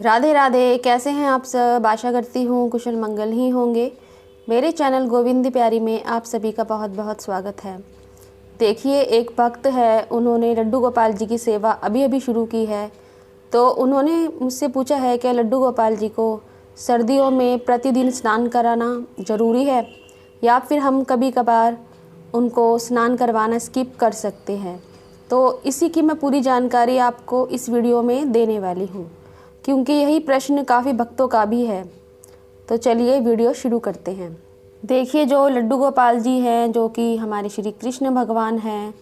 राधे राधे। कैसे हैं आप सब? आशा करती हूँ कुशल मंगल ही होंगे। मेरे चैनल गोविंद प्यारी में आप सभी का बहुत बहुत स्वागत है। देखिए, एक भक्त है, उन्होंने लड्डू गोपाल जी की सेवा अभी अभी शुरू की है। तो उन्होंने मुझसे पूछा है कि लड्डू गोपाल जी को सर्दियों में प्रतिदिन स्नान कराना ज़रूरी है या फिर हम कभी कभार उनको स्नान करवाना स्किप कर सकते हैं। तो इसी की मैं पूरी जानकारी आपको इस वीडियो में देने वाली हूँ, क्योंकि यही प्रश्न काफ़ी भक्तों का भी है। तो चलिए वीडियो शुरू करते हैं। देखिए, जो लड्डू गोपाल जी हैं, जो कि हमारे श्री कृष्ण भगवान हैं,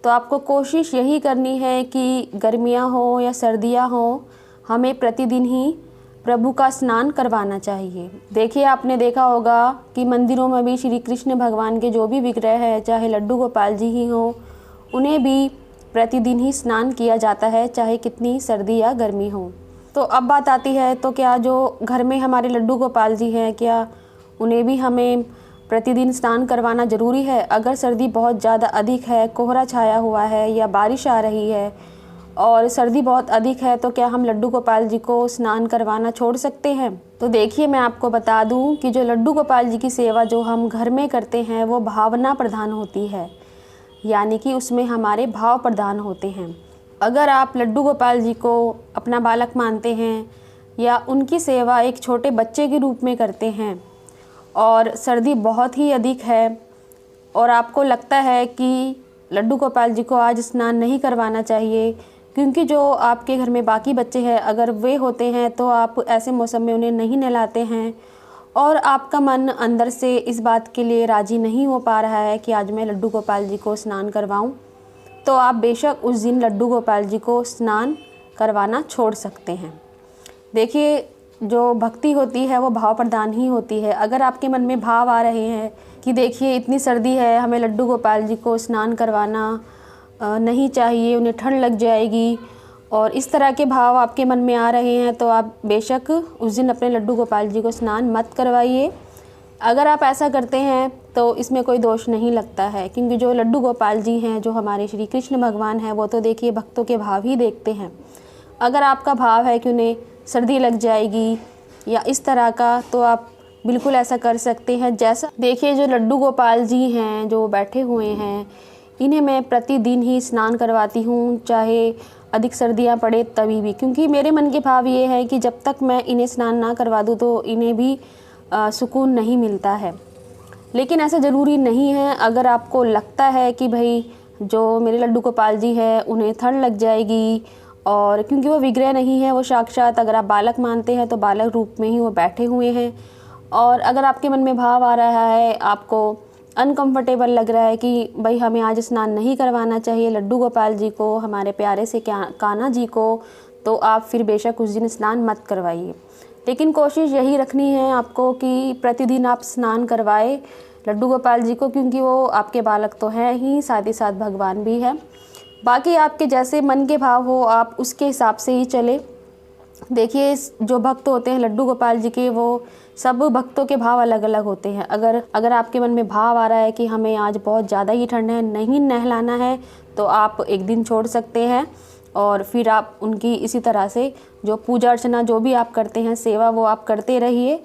तो आपको कोशिश यही करनी है कि गर्मियां हो या सर्दियां हो, हमें प्रतिदिन ही प्रभु का स्नान करवाना चाहिए। देखिए, आपने देखा होगा कि मंदिरों में भी श्री कृष्ण भगवान के जो भी विग्रह है, चाहे लड्डू गोपाल जी ही हों, उन्हें भी प्रतिदिन ही स्नान किया जाता है, चाहे कितनी सर्दी या गर्मी हो। तो अब बात आती है, तो क्या जो घर में हमारे लड्डू गोपाल जी हैं, क्या उन्हें भी हमें प्रतिदिन स्नान करवाना ज़रूरी है? अगर सर्दी बहुत ज़्यादा अधिक है, कोहरा छाया हुआ है या बारिश आ रही है और सर्दी बहुत अधिक है, तो क्या हम लड्डू गोपाल जी को स्नान करवाना छोड़ सकते हैं? तो देखिए, मैं आपको बता दूं कि जो लड्डू गोपाल जी की सेवा जो हम घर में करते हैं, वो भावना प्रधान होती है, यानी कि उसमें हमारे भाव प्रधान होते हैं। अगर आप लड्डू गोपाल जी को अपना बालक मानते हैं या उनकी सेवा एक छोटे बच्चे के रूप में करते हैं और सर्दी बहुत ही अधिक है और आपको लगता है कि लड्डू गोपाल जी को आज स्नान नहीं करवाना चाहिए, क्योंकि जो आपके घर में बाकी बच्चे हैं, अगर वे होते हैं तो आप ऐसे मौसम में उन्हें नहीं नहलाते हैं और आपका मन अंदर से इस बात के लिए राज़ी नहीं हो पा रहा है कि आज मैं लड्डू गोपाल जी को स्नान करवाऊं, तो आप बेशक उस दिन लड्डू गोपाल जी को स्नान करवाना छोड़ सकते हैं। देखिए, जो भक्ति होती है वो भाव प्रधान ही होती है। अगर आपके मन में भाव आ रहे हैं कि देखिए इतनी सर्दी है, हमें लड्डू गोपाल जी को स्नान करवाना नहीं चाहिए, उन्हें ठंड लग जाएगी, और इस तरह के भाव आपके मन में आ रहे हैं, तो आप बेशक उस दिन अपने लड्डू गोपाल जी को स्नान मत करवाइए। अगर आप ऐसा करते हैं तो इसमें कोई दोष नहीं लगता है, क्योंकि जो लड्डू गोपाल जी हैं, जो हमारे श्री कृष्ण भगवान हैं, वो तो देखिए भक्तों के भाव ही देखते हैं। अगर आपका भाव है कि उन्हें सर्दी लग जाएगी या इस तरह का, तो आप बिल्कुल ऐसा कर सकते हैं। जैसा देखिए, जो लड्डू गोपाल जी हैं जो बैठे हुए हैं, इन्हें मैं प्रतिदिन ही स्नान करवाती हूँ, चाहे अधिक सर्दियाँ पड़े तभी भी, क्योंकि मेरे मन के भाव ये है कि जब तक मैं इन्हें स्नान ना करवा दूँ तो इन्हें भी सुकून नहीं मिलता है। लेकिन ऐसा ज़रूरी नहीं है। अगर आपको लगता है कि भाई जो मेरे लड्डू गोपाल जी हैं उन्हें ठंड लग जाएगी, और क्योंकि वो विग्रह नहीं है, वो साक्षात, अगर आप बालक मानते हैं तो बालक रूप में ही वो बैठे हुए हैं, और अगर आपके मन में भाव आ रहा है, आपको अनकंफर्टेबल लग रहा है कि भाई हमें आज स्नान नहीं करवाना चाहिए लड्डू गोपाल जी को, हमारे प्यारे से कान्हा जी को, तो आप फिर बेशक उस दिन स्नान मत करवाइए। लेकिन कोशिश यही रखनी है आपको कि प्रतिदिन आप स्नान करवाए लड्डू गोपाल जी को, क्योंकि वो आपके बालक तो हैं ही, साथ ही साथ भगवान भी है। बाकी आपके जैसे मन के भाव हो, आप उसके हिसाब से ही चले। देखिए, जो भक्त होते हैं लड्डू गोपाल जी के, वो सब भक्तों के भाव अलग अलग होते हैं। अगर आपके मन में भाव आ रहा है कि हमें आज बहुत ज़्यादा ही ठंड है, नहीं नहलाना है, तो आप एक दिन छोड़ सकते हैं और फिर आप उनकी इसी तरह से जो पूजा अर्चना जो भी आप करते हैं, सेवा, वो आप करते रहिए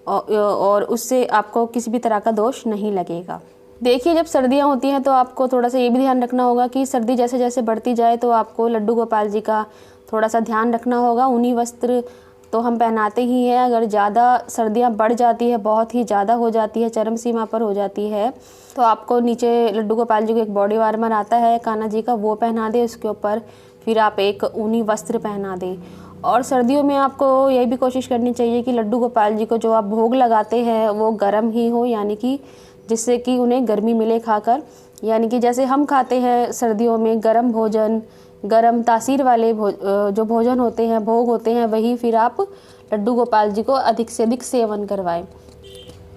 और उससे आपको किसी भी तरह का दोष नहीं लगेगा। देखिए, जब सर्दियां होती हैं तो आपको थोड़ा सा ये भी ध्यान रखना होगा कि सर्दी जैसे जैसे बढ़ती जाए तो आपको लड्डू गोपाल जी का थोड़ा सा ध्यान रखना होगा। ऊनी वस्त्र तो हम पहनाते ही हैं। अगर ज़्यादा सर्दियां बढ़ जाती है, बहुत ही ज़्यादा हो जाती है, चरम सीमा पर हो जाती है, तो आपको नीचे लड्डू गोपाल जी को एक बॉडी वार्मर आता है कान्हा जी का, वो पहना दे, उसके ऊपर फिर आप एक ऊनी वस्त्र पहना दें। और सर्दियों में आपको यही भी कोशिश करनी चाहिए कि लड्डू गोपाल जी को जो आप भोग लगाते हैं वो गर्म ही हो, यानी कि जिससे कि उन्हें गर्मी मिले खाकर, यानी कि जैसे हम खाते हैं सर्दियों में गर्म भोजन, गर्म तासीर वाले जो भोजन होते हैं, भोग होते हैं, वही फिर आप लड्डू गोपाल जी को अधिक से अधिक सेवन करवाएं।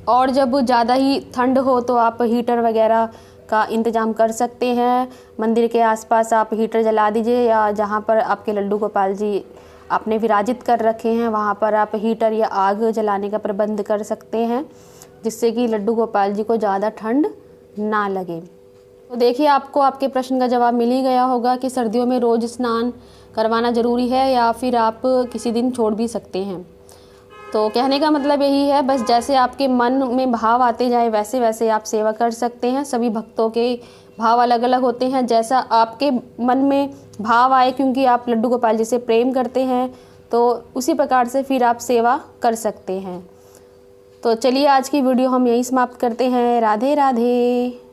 और जब ज़्यादा ही ठंड हो तो आप हीटर वगैरह का इंतज़ाम कर सकते हैं। मंदिर के आसपास आप हीटर जला दीजिए, या जहाँ पर आपके लड्डू गोपाल जी आपने विराजित कर रखे हैं वहाँ पर आप हीटर या आग जलाने का प्रबंध कर सकते हैं, जिससे कि लड्डू गोपाल जी को ज़्यादा ठंड ना लगे। तो देखिए, आपको आपके प्रश्न का जवाब मिल ही गया होगा कि सर्दियों में रोज़ स्नान करवाना ज़रूरी है या फिर आप किसी दिन छोड़ भी सकते हैं। तो कहने का मतलब यही है, बस जैसे आपके मन में भाव आते जाए वैसे वैसे आप सेवा कर सकते हैं। सभी भक्तों के भाव अलग अलग होते हैं, जैसा आपके मन में भाव आए, क्योंकि आप लड्डू गोपाल जी से प्रेम करते हैं, तो उसी प्रकार से फिर आप सेवा कर सकते हैं। तो चलिए आज की वीडियो हम यहीं समाप्त करते हैं। राधे राधे।